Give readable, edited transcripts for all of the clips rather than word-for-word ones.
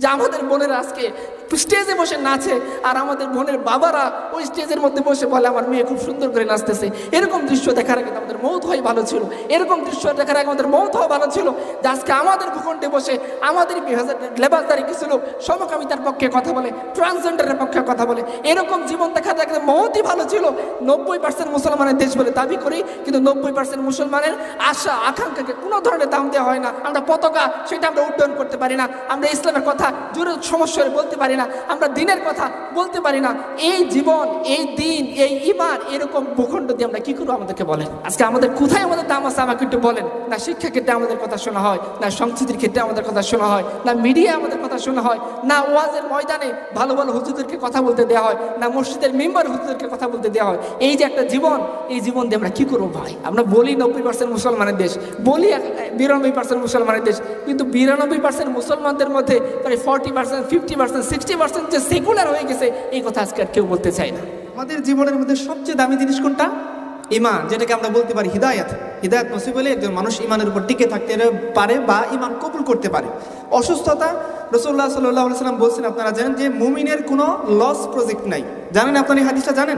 যে আমাদের বোনেরা আজকে স্টেজে বসে নাচে, আর আমাদের বোনের বাবারা ওই স্টেজের মধ্যে বসে বলে আমার মেয়ে খুব সুন্দর করে নাচতেছে। এরকম দৃশ্য দেখার আগে আমাদের মৌত হয় ভালো ছিল, এরকম দৃশ্য দেখার আগে আমাদের মৌত হওয়া ভালো ছিল। যে আজকে আমাদের ভূখণ্ডে বসে আমাদের লেবাসদারি কিছু লোক সমকামিতার পক্ষে কথা বলে, ট্রান্সজেন্ডারের পক্ষে কথা বলে, এরকম জীবন দেখা দেখতে মৌতই ভালো ছিল। 90% মুসলমানের দেশ বলে দাবি করি, কিন্তু 90% মুসলমানের আশা আকাঙ্ক্ষাকে কোনো ধরনের দাম দেওয়া হয় না। আমরা পতাকা সেটা আমরা উড্ডয়ন করতে পারি না, আমরা ইসলামের কথা জোরে সমস্যায় বলতে পারি না, আমরা দিনের কথা বলতে পারি না। এই জীবন, এই দিন, এই ঈমান, এরকম ভূখণ্ড দিয়ে আমরা কি করবো আমাদেরকে বলেন? আজকে আমাদের কোথায় আমাদের দাম আছে আমাকে একটু বলেন। না শিক্ষা ক্ষেত্রে আমাদের কথা শোনা হয়, না সংস্কৃতির ক্ষেত্রে আমাদের কথা শোনা হয়, না মিডিয়া আমাদের কথা শোনা হয়, না ওয়াজের ময়দানে ভালো ভালো হুজুরদেরকে কথা বলতে দেওয়া হয়, না মসজিদের মেম্বার হুজুরদেরকে কথা বলতে দেওয়া হয়। এই যে একটা জীবন, এই জীবন দিয়ে আমরা কি করবো ভাই? আমরা বলি 90% মুসলমানের দেশ, বলি 92% মুসলমানের দেশ, কিন্তু 92% মুসলমানদের মধ্যে প্রায় 40%, 50%, 60% যে সেকুলার হয়ে গেছে, এই কথা আজকে আর কেউ বলতে চায় না। আমাদের জীবনের মধ্যে সবচেয়ে দামি জিনিস কোনটা? ইমান, যেটাকে আমরা বলতে পারি হিদায়াত। হিদায়াত নসিব হলে একজন মানুষ ইমানের উপর টিকে থাকতে পারে বা ইমান কবুল করতে পারে। অসুস্থতা, রাসূলুল্লাহ সাল্লাল্লাহু আলাইহি ওয়াসাল্লাম বলছেন, আপনারা জানেন যে মুমিনের কোনো লস প্রজেক্ট নাই। জানেন আপনারা এই হাদিসটা জানেন?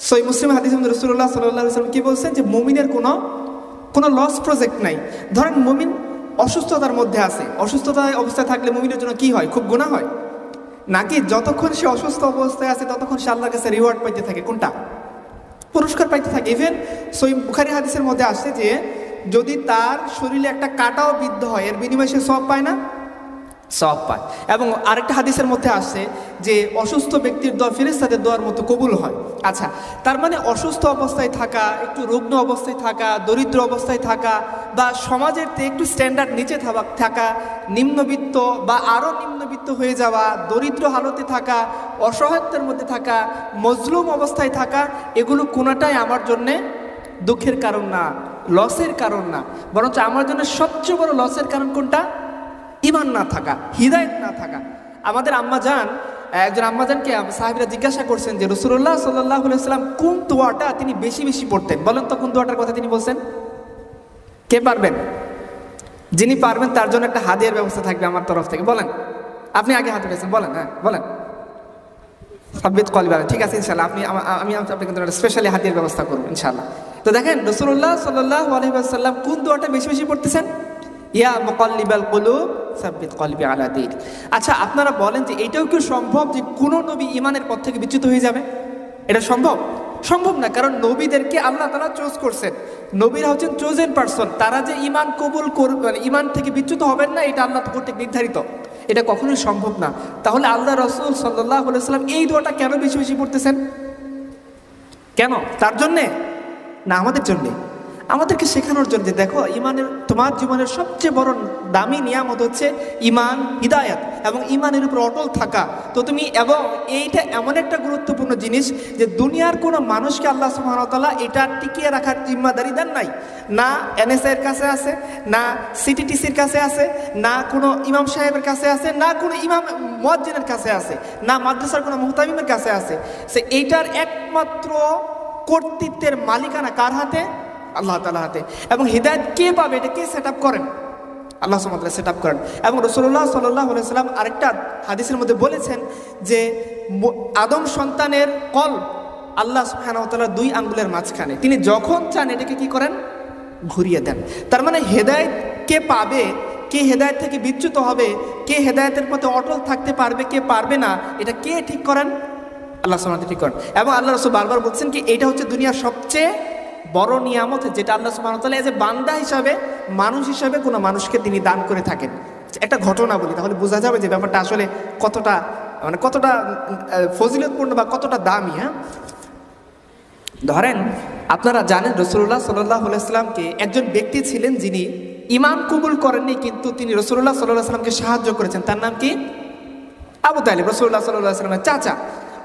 সহিহ মুসলিম হাদিসে রাসূলুল্লাহ সাল্লাল্লাহু আলাইহি ওয়াসাল্লাম কি বলছেন? যে মুমিনের কোনো লস প্রজেক্ট নাই। ধরেন মুমিন অসুস্থতার মধ্যে আছে, অসুস্থতায় অবস্থায় থাকলে মুমিনের জন্য কি হয়? খুব গুনাহ হয় নাকি যতক্ষণ সে অসুস্থ অবস্থায় আছে ততক্ষণ সে আল্লাহর কাছে রিওয়ার্ড পাইতে থাকে? কোনটা? পুরস্কার পাইতে থাকে। ইভেন সহিহ বুখারী হাদিসের মধ্যে আসছে যে যদি তার শরীরে একটা কাঁটাও বিদ্ধ হয়, এর বিনিময়ে সে সওয়াব পায় না? সওয়াব পায়। এবং আরেকটা হাদিসের মধ্যে আসছে যে অসুস্থ ব্যক্তির দোয়া ফেরেশতাদের দোয়ার মতো কবুল হয়। আচ্ছা, তার মানে অসুস্থ অবস্থায় থাকা, একটু রুগ্ন অবস্থায় থাকা, দরিদ্র অবস্থায় থাকা, বা সমাজের থেকে একটু স্ট্যান্ডার্ড নিচে থাকা, নিম্নবিত্ত বা আরও নিম্নবিত্ত হয়ে যাওয়া, দরিদ্র হালতে থাকা, অসহায়ত্বের মধ্যে থাকা, মজলুম অবস্থায় থাকা, এগুলো কোনোটাই আমার জন্যে দুঃখের কারণ না, লসের কারণ না। বরঞ্চ আমার জন্য সবচেয়ে বড় লসের কারণ কোনটা? ইমান না থাকা, হিদায়াত না থাকা। আমাদের আম্মাজান, একজন আম্মাজানকে সাহাবীরা জিজ্ঞাসা করছেন যে রাসূলুল্লাহ সাল্লাল্লাহু আলাইহি ওয়াসাল্লাম কোন দোয়াটা তিনি বেশি বেশি পড়তেন? বলেন তো কোন দোয়াটার কথা তিনি বলছেন? কে পারবেন? যিনি পারবেন তার জন্য একটা হাদিয়ার ব্যবস্থা থাকবে আমার তরফ থেকে। বলেন, আপনি আগে হাত উঠেছেন, বলেন। হ্যাঁ বলেন। সাব্বিত কলবি, ঠিক আছে ইনশাআল্লাহ। আমি আপনাকে একটা স্পেশালি হাদিয়ার ব্যবস্থা করবো ইনশাআল্লাহ। তো দেখেন রাসূলুল্লাহ সাল্লাল্লাহু আলাইহি ওয়াসাল্লাম কোন দোয়াটা বেশি বেশি পড়তেছেন? ইয়া মুকাল্লিবাল কুলুব সাব্বিত কলবি আলা দীন। আচ্ছা, আপনারা বলেন যে এটাও কি সম্ভব যে কোনো নবী ইমানের পথ থেকে বিচ্যুত হয়ে যাবে? এটা সম্ভব? সম্ভব না, কারণ নবীদেরকে আল্লাহ তাআলা চুজ করছেন। নবীরা হচ্ছেন চোজেন পারসন। তারা যে ইমান কবুল করবে, ইমান থেকে বিচ্যুত হবেন না, এটা আল্লাহ কর্তৃক নির্ধারিত। এটা কখনোই সম্ভব না। তাহলে আল্লাহ রাসূল সাল্লাল্লাহু আলাইহি ওয়াসাল্লাম এই দোয়াটা কেন বেশি বেশি পড়তেছেন? কেন? তার জন্যে না আমাদের জন্যে? আমাদেরকে শেখানোর জন্য যে দেখো, ইমানের, তোমার জীবনের সবচেয়ে বড় দামি নিয়ামত হচ্ছে ইমান, হিদায়াত এবং ইমানের উপর অটল থাকা। তো তুমি, এবং এইটা এমন একটা গুরুত্বপূর্ণ জিনিস যে দুনিয়ার কোনো মানুষকে আল্লাহ সুবহানাহু ওয়া তাআলা এটা টিকিয়ে রাখার জিম্মাদারি দেন নাই। না এনএসআই এর কাছে আছে, না সিটিটিসির কাছে আছে, না কোনো ইমাম সাহেবের কাছে আছে, না কোনো ইমাম মুয়াজ্জিনের কাছে আছে, না মাদ্রাসার কোনো মুহতামিমের কাছে আছে। সে এইটার একমাত্র কর্তৃত্বের মালিকানা কার হাতে? আল্লাহ তাআলার হাতে। এবং হিদায়াত কে পাবে? এটা কে সেট আপ করেন? আল্লাহ সুবহানাহু ওয়া তাআলা সেট আপ করেন। এবং রাসূলুল্লাহ সাল্লাল্লাহু আলাইহি ওয়াসাল্লাম আরেকটা হাদিসের মধ্যে বলেছেন যে আদম সন্তানের কলব আল্লাহ সুবহানাহু ওয়া তাআলা 2 আঙ্গুলের মাঝখানে। তিনি যখন চান এটাকে কি করেন? ঘুরিয়ে দেন। তার মানে হেদায়েত কে পাবে, কে হেদায়েত থেকে বিচ্যুত হবে, কে হেদায়েতের পথে অটল থাকতে পারবে, কে পারবে না, এটা কে ঠিক করেন? আল্লাহ সুবহানাহু ওয়া তাআলা ঠিক করেন। এবং আল্লাহ রাসূল বারবার বলছেন কি এটা হচ্ছে দুনিয়ার সবচেয়ে বড় নিয়ামত, যেটা আল্লাহ সুবহানাহু ওয়া তাআলা এজ এ বান্দা হিসাবে, মানুষ হিসাবে কোনো মানুষকে তিনি দান করে থাকেন। একটা ঘটনা বলি, তাহলে বোঝা যাবে যে ব্যাপারটা আসলে কতটা ফজিলতপূর্ণ বা কতটা দামি। হ্যাঁ, ধরেন আপনারা জানেন রাসূলুল্লাহ সাল্লাল্লাহু আলাইহি ওয়াসাল্লামকে একজন ব্যক্তি ছিলেন যিনি ঈমান কবুল করেননি, কিন্তু তিনি রাসূলুল্লাহ সাল্লাল্লাহু আলাইহি ওয়াসাল্লামকে সাহায্য করেছেন। তার নাম কি? আবু তালিব, রাসূলুল্লাহ সাল্লাল্লাহু আলাইহি ওয়াসাল্লামের চাচা।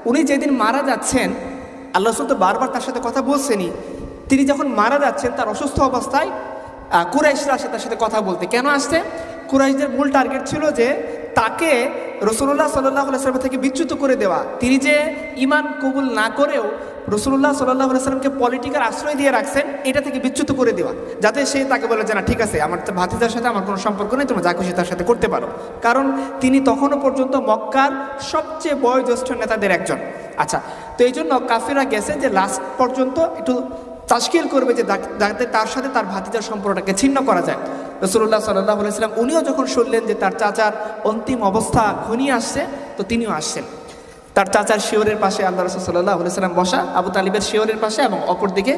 উনি যেদিন মারা যাচ্ছেন, আল্লাহ রাসূল তো বারবার তার সাথে কথা বলছেনই। তিনি যখন মারা যাচ্ছেন তার অসুস্থ অবস্থায় কুরাইশরা আসে তার সাথে কথা বলতে। কেন আসছে? কুরাইশদের মূল টার্গেট ছিল যে তাকে রাসূলুল্লাহ সাল্লাল্লাহু আলাইহি ওয়াসাল্লাম থেকে বিচ্যুত করে দেওয়া, তিনি যে ঈমান কবুল না করেও রাসূলুল্লাহ সাল্লাল্লাহু আলাইহি ওয়াসাল্লামকে পলিটিক্যাল আশ্রয় দিয়ে রাখছেন, এটা থেকে বিচ্যুত করে দেওয়া, যাতে সে তাকে বলে যে না ঠিক আছে, আমার ভাতিজার সাথে আমার কোনো সম্পর্ক নেই, তোমরা যা খুশি তার সাথে করতে পারো। কারণ তিনি তখনও পর্যন্ত মক্কার সবচেয়ে বয়োজ্যেষ্ঠ নেতাদের একজন। আচ্ছা, তো এই জন্য কাফিররা গেছে যে লাস্ট পর্যন্ত একটু তাশকিল করবে যে যাতে তার সাথে তার ভাতিজার সম্পর্কটাকে ছিন্ন করা যায়। রাসূলুল্লাহ সাল্লাল্লাহু আলাইহি ওয়াসাল্লাম উনিও যখন শুনলেন যে তার চাচার অন্তিম অবস্থা ঘনিয়ে আসছে, তো তিনিও আসছেন। তার চাচার শিওরের পাশে আল্লাহ রাসূল সাল্লাল্লাহু আলাইহি ওয়াসাল্লাম বসা, আবু তালিবের শিওরের পাশে, এবং অপরদিকে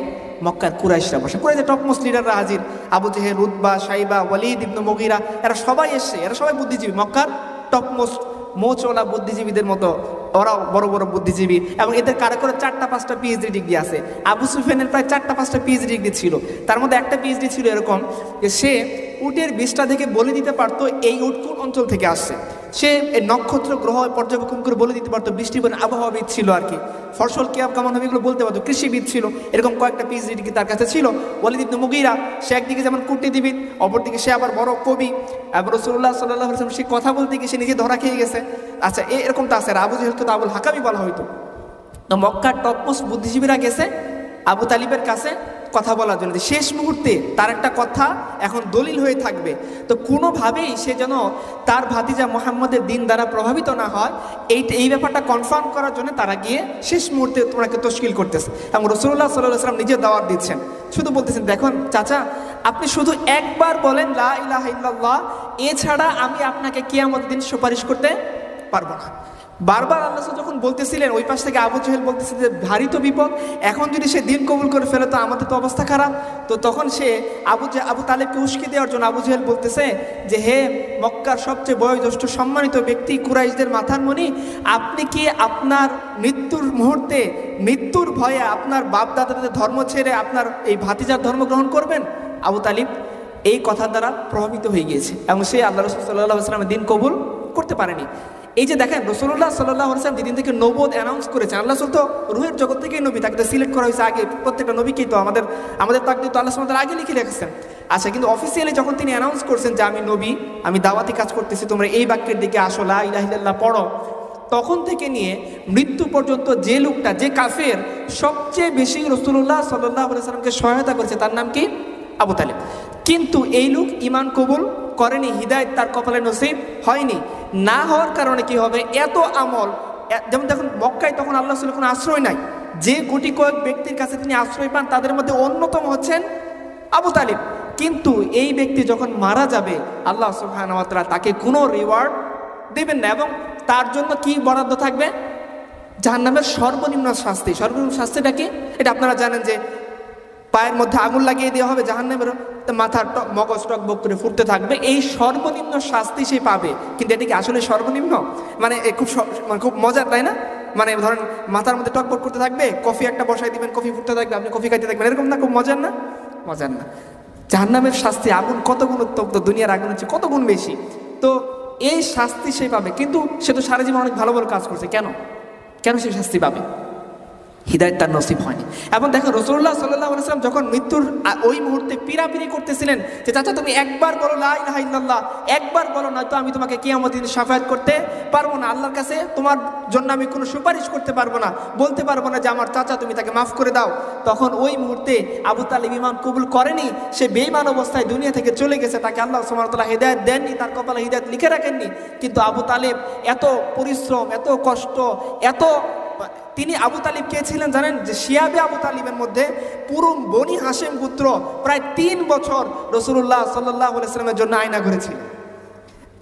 মক্কার কুরাইশরা বসা। কুরাইশের টপমোস্ট লিডাররা হাজির, আবু জেহেল, উতবা, শাইবা, ওয়ালিদ ইবনে মুগীরা, এরা সবাই এসছে। এরা সবাই বুদ্ধিজীবী, মক্কার টপমোস্ট মোচওয়ালা বুদ্ধিজীবীদের মতো ওরাও বড় বড় বুদ্ধিজীবী, এবং এদের কারো করে 4টা-5টা পিএইচডি ডিগ্রি আছে। আবু সুফিয়ানের প্রায় 4টা-5টা পিএইচডি ডিগ্রি ছিল। তার মধ্যে একটা পিএইচডি ছিল এরকম যে সে উটের বিষটা থেকে বলে দিতে পারতো এই উট কোন অঞ্চল থেকে আসছে। সে এই নক্ষত্র গ্রহ পর্যবেক্ষণ করে বলে দিতে পারতো, বৃষ্টিবন আবহাওয়াবিদ ছিল আর কি, ফসল কেমন হবে এগুলো বলতে পারতো, কৃষিবিদ ছিল। এরকম কয়েকটা পিএইচডি ডিগ্রি তার কাছে ছিল। ওয়ালিদ ইবনে মুগীরা, সে একদিকে যেমন কূটনীতিবিদ, অপরদিকে সে আবার বড় কবি, এবং রাসূলুল্লাহ সাল্লাল্লাহু আলাইহি ওয়াসাল্লাম সে কথা বলতে গিয়ে সে নিজে ধরা খেয়ে গেছে। আচ্ছা, এরকম তো আছে। আর আবু জেহেলকে তো আবুল হাকামই বলা হইতো। তো মক্কার টপমোস্ট বুদ্ধিজীবীরা গেছে আবু তালিবের কাছে কথা বলার জন্য, শেষ মুহূর্তে তার একটা কথা এখন দলিল হয়ে থাকবে। তো কোনোভাবেই সে যেন তার ভাতিজা মুহাম্মদের দিন দ্বারা প্রভাবিত না হয়, এই ব্যাপারটা কনফার্ম করার জন্য তারা গিয়ে শেষ মুহূর্তে তোমরাকে তশকিল করতেছে। এবং রাসূলুল্লাহ সাল্লাল্লাহু আলাইহি ওয়াসাল্লাম নিজে দাওয়াত দিচ্ছেন, শুধু বলতেছেন দেখুন চাচা, আপনি শুধু একবার বলেন লা ইলাহা ইল্লাল্লাহ, এছাড়া আমি আপনাকে কিয়ামতের দিন সুপারিশ করতে পারবো না। বারবার আল্লাহ যখন বলতেছিলেন, ওই পাশ থেকে আবু জেহেল বলতেছে যে ভারী তো বিপদ, এখন যদি সে দিন কবুল করে ফেলে তো আমাদের তো অবস্থা খারাপ। তো তখন সে আবু তালেবকে উস্কে দেওয়ার জন্য আবু জেহেল বলতেছে যে হে মক্কার সবচেয়ে বয়োজ্যেষ্ঠ সম্মানিত ব্যক্তি, কুরাইশদের মাথার মণি, আপনি কি আপনার মৃত্যুর মুহূর্তে, মৃত্যুর ভয়ে আপনার বাপ দাদাদের ধর্ম ছেড়ে আপনার এই ভাতিজার ধর্ম গ্রহণ করবেন? আবু তালিব এই কথা দ্বারা প্রভাবিত হয়ে গিয়েছে এবং সে আল্লাহ রাসূল সাল্লাল্লাহু আলাইহি ওয়াসাল্লামের দিন কবুল করতে পারেনি। এই যে দেখেন রাসূলুল্লাহ সাল্লাল্লাহু আলাইহি ওয়াসাল্লাম যেদিন থেকে নবুয়ত অ্যানাউন্স করেছেন, আল্লাহ রাসূল তো রূহের জগৎ থেকেই নবী, তাকে তো সিলেক্ট করা হয়েছে আগে। প্রত্যেকটা নবীকেই তো আমাদের তাকদীর তো আল্লাহ সুবহানাহু ওয়া তাআলা আগে লিখে রেখেছেন। আচ্ছা, কিন্তু অফিসিয়ালি যখন তিনি অ্যানাউন্স করছেন যে আমি নবী, আমি দাওয়াতি কাজ করতেছি, তোমরা এই বাক্যের দিকে আসো, লা ইলাহা ইল্লাল্লাহ পড়ো, তখন থেকে নিয়ে মৃত্যু পর্যন্ত যে লোকটা, যে কাফের সবচেয়ে বেশি রাসূলুল্লাহ সাল্লাল্লাহু আলাইহি ওয়াসাল্লামকে সহায়তা করেছে, তার নাম কি? আবু তালিব। কিন্তু এই লোক ঈমান কবুল করেনি, হিদায়াত তার কপালে নসিব হয়নি। না হওয়ার কারণে কি হবে, এত আমল, যেমন দেখুন মক্কায় তখন আল্লাহ রাসূলের কোনো আশ্রয় নাই, যে গুটি কয়েক ব্যক্তির কাছে তিনি আশ্রয় পান তাদের মধ্যে অন্যতম হচ্ছেন আবু তালিব। কিন্তু এই ব্যক্তি যখন মারা যাবে, আল্লাহ সুবহানাহু ওয়া তাআলা তাকে কোনো রিওয়ার্ড দেবেন না, এবং তার জন্য কি বরাদ্দ থাকবে? জাহান্নামের সর্বনিম্ন শাস্তি। সর্বনিম্ন শাস্তিটা কি? এটা আপনারা জানেন যে পায়ের মধ্যে আগুন লাগিয়ে দেওয়া হবে, জাহান্নামের মাথার মগজ টকবক করে ফুটতে থাকবে, এই সর্বনিম্ন শাস্তি সে পাবে। কিন্তু এটা কি আসলে সর্বনিম্ন? মানে খুব মজার, তাই না? মানে ধরেন মাথার মধ্যে টকবক করতে থাকবে, কফি একটা বসাই দিবেন, কফি ফুটতে থাকবে, আপনি কফি খাইতে থাকবেন, এরকম না? খুব মজার না? মজার না। জাহান্নামের শাস্তি আগুন কত গুণ উত্তপ্ত, দুনিয়ার আগুন হচ্ছে কত গুণ বেশি। তো এই শাস্তি সে পাবে, কিন্তু সে তো সারা জীবন অনেক ভালো ভালো কাজ করছে, কেন সে শাস্তি পাবে? হিদায়াত তার নসিব হয়নি। এবং দেখো রাসূলুল্লাহ সাল্লাল্লাহু আলাইহি ওয়াসাল্লাম যখন মৃত্যুর ওই মুহূর্তে পিরাপিরি করতেছিলেন যে চাচা তুমি একবার বলো লা ইলাহা ইল্লাল্লাহ, একবার বলো, নয়তো আমি তোমাকে কিয়ামতের দিন শাফায়াত করতে পারবো না, আল্লাহর কাছে তোমার জন্য আমি কোনো সুপারিশ করতে পারবো না, বলতে পারবো না যে আমার চাচা তুমি তাকে মাফ করে দাও। তখন ওই মুহূর্তে আবু তালিব ঈমান কবুল করেনি, সে বেঈমান অবস্থায় দুনিয়া থেকে চলে গেছে, তাকে আল্লাহ সুবহানাহু ওয়া তাআলা হিদায়াত দেননি, তার কপালে হিদায়াত লিখে রাখেননি। কিন্তু আবু তালিব এত পরিশ্রম, এত কষ্ট, তিনি আবু তালিব কে ছিলেন জানেন? যে শিয়াবে আবু তালিবের মধ্যে পুরো বনি হাশেম পুত্র প্রায় 3 বছর রাসূলুল্লাহ সাল্লাল্লাহু আলাইহি ওয়াসাল্লামের জন্য আয়না ঘুরেছিলেন।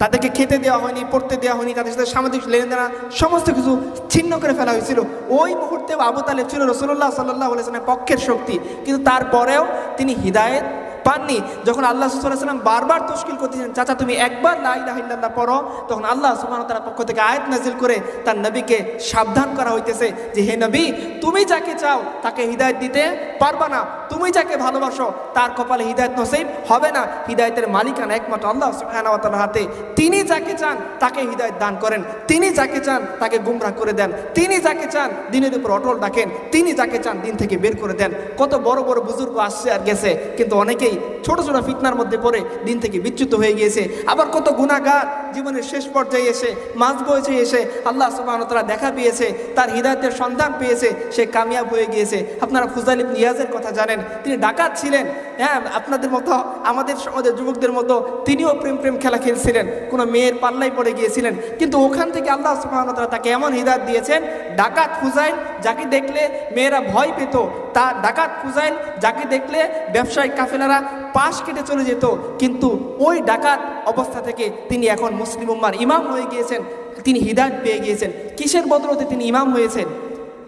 তাদেরকে খেতে দেওয়া হয়নি, পড়তে দেওয়া হয়নি, তাদের সাথে সামাজিক লেনদেন সমস্ত কিছু ছিন্ন করে ফেলা হয়েছিল। ওই মুহূর্তে আবু তালিব ছিল রাসূলুল্লাহ সাল্লাল্লাহু আলাইহি ওয়াসাল্লামের পক্ষের শক্তি, কিন্তু তারপরেও তিনি হিদায়াত পাননি। যখন আল্লাহ সাল্লাল্লাহু আলাইহি ওয়াসাল্লাম বারবার তশকিল করতেছেন চাচা তুমি একবার লা ইলাহা ইল্লাল্লাহ পড়ো, তখন আল্লাহ সুবহানাহু ওয়া তাআলার পক্ষ থেকে আয়াত নাযিল করে তার নবীকে সাবধান করা হইতেছে যে হে নবী, তুমি যাকে চাও তাকে হিদায়াত দিতে পারবা না, তুমি যাকে ভালোবাসো তার কপালে হিদায়ত নসিব হবে না। হিদায়তের মালিকানা একমাত্র আল্লাহ সুবহানাহু ওয়া তাআলার হাতে। তিনি যাকে চান তাকে হিদায়ত দান করেন, তিনি যাকে চান তাকে গুমরাহ করে দেন, তিনি যাকে চান দিনের উপর অটল রাখেন, তিনি যাকে চান দিন থেকে বের করে দেন। কত বড় বড় বুজুর্গ আসছে আর গেছে, কিন্তু অনেকেই ছোট ছোট ফিতনার মধ্যে পড়ে দিন থেকে বিচ্যুত হয়ে গিয়েছে। আবার কত গুনাহগার জীবনের শেষ পর্যায়ে এসে মাঝ বয়সে এসে আল্লাহ সুবহানাহু ওয়া তাআলা দেখা পেয়েছে, তার হিদায়তের সন্ধান পেয়েছে, সে কামিয়াব হয়ে গিয়েছে। আপনারা ফুজাইল ইবনে ইয়াজের কথা জানেন, তিনি ডাকাত ছিলেন। হ্যাঁ, আপনাদের মতো আমাদের সমাজের যুবকদের মতো তিনিও প্রেম খেলা খেলছিলেন, কোনো মেয়ের পাল্লাই পড়ে গিয়েছিলেন, কিন্তু ওখান থেকে আল্লাহ সুবহানাহু ওয়া তাআলা তাকে এমন হিদায়ত দিয়েছেন, ডাকাত ফুজাইল যাকে দেখলে মেয়েরা ভয় পেত, তার ডাকাত ফুজাইল যাকে দেখলে ব্যবসায়িক কাফেলারা পাশ কেটে চলে যেত, কিন্তু ওই ডাকাত অবস্থা থেকে তিনি এখন মুসলিম উম্মার ইমাম হয়ে গিয়েছেন। তিনি হিদায়ত পেয়ে গিয়েছেন। কিসের বদলতে তিনি ইমাম হয়েছেন?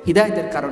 হিদায়তের কারণে।